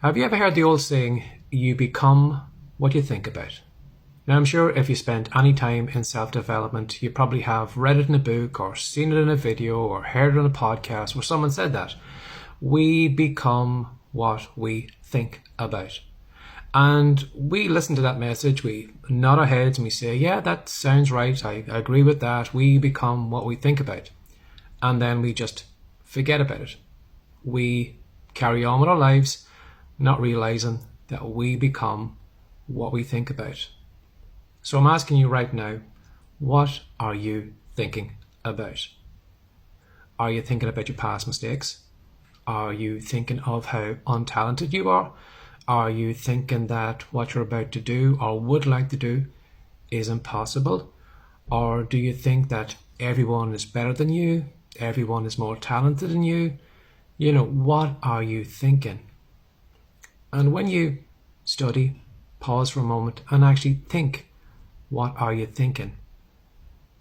Have you ever heard the old saying, you become what you think about? Now, I'm sure if you spent any time in self-development, you probably have read it in a book or seen it in a video or heard it on a podcast where someone said that. We become what we think about. And we listen to that message, we nod our heads and we say, yeah, that sounds right, I agree with that. We become what we think about. And then we just forget about it. We carry on with our lives, not realizing that we become what we think about. So I'm asking you right now, what are you thinking about? Are you thinking about your past mistakes? Are you thinking of how untalented you are? Are you thinking that what you're about to do or would like to do is impossible? Or do you think that everyone is better than you? Everyone is more talented than you? You know, what are you thinking? And when you study, pause for a moment and actually think, what are you thinking?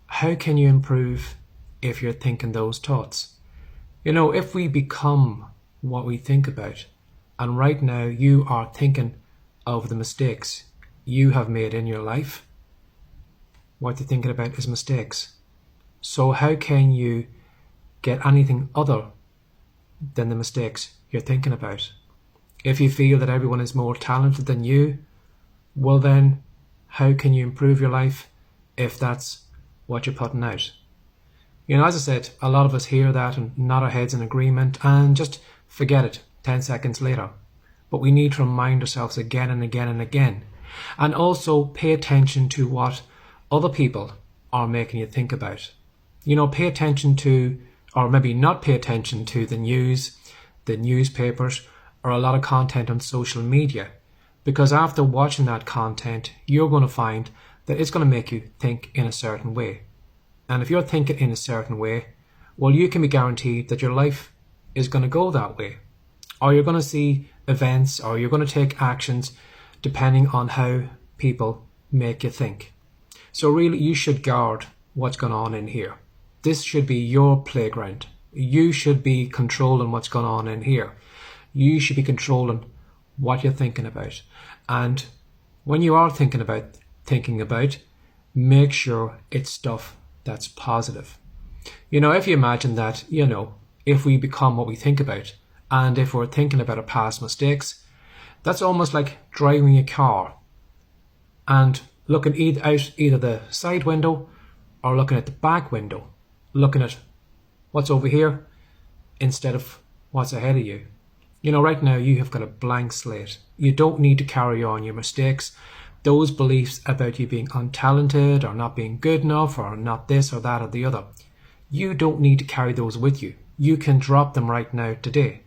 How can you improve if you're thinking those thoughts? You know, if we become what we think about, and right now you are thinking of the mistakes you have made in your life, what you're thinking about is mistakes. So how can you get anything other than the mistakes you're thinking about? If you feel that everyone is more talented than you, well then, how can you improve your life if that's what you're putting out? You know, as I said, a lot of us hear that and nod our heads in agreement and just forget it 10 seconds later. But we need to remind ourselves again and again and again. And also pay attention to what other people are making you think about. You know, pay attention to, or maybe not pay attention to the news, the newspapers, or a lot of content on social media. Because after watching that content, you're going to find that it's going to make you think in a certain way. And if you're thinking in a certain way, well, you can be guaranteed that your life is going to go that way. Or you're going to see events, or you're going to take actions depending on how people make you think. So really, you should guard what's going on in here. This should be your playground. You should be controlling what's going on in here. You should be controlling what you're thinking about. And when you are thinking about, make sure it's stuff that's positive. You know, if you imagine that, you know, if we become what we think about, and if we're thinking about our past mistakes, that's almost like driving a car and looking out either the side window or looking at the back window, looking at what's over here instead of what's ahead of you. You know, right now you have got a blank slate. You don't need to carry on your mistakes. Those beliefs about you being untalented or not being good enough or not this or that or the other, you don't need to carry those with you. You can drop them right now today.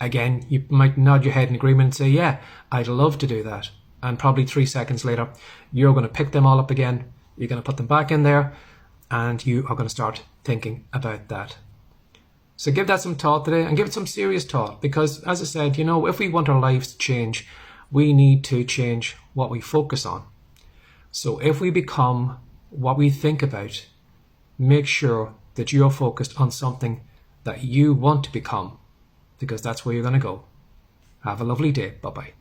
Again, you might nod your head in agreement and say, yeah, I'd love to do that. And probably 3 seconds later, you're going to pick them all up again. You're going to put them back in there and you are going to start thinking about that. So give that some thought today and give it some serious thought, because as I said, you know, if we want our lives to change, we need to change what we focus on. So if we become what we think about, make sure that you're focused on something that you want to become, because that's where you're going to go. Have a lovely day. Bye-bye.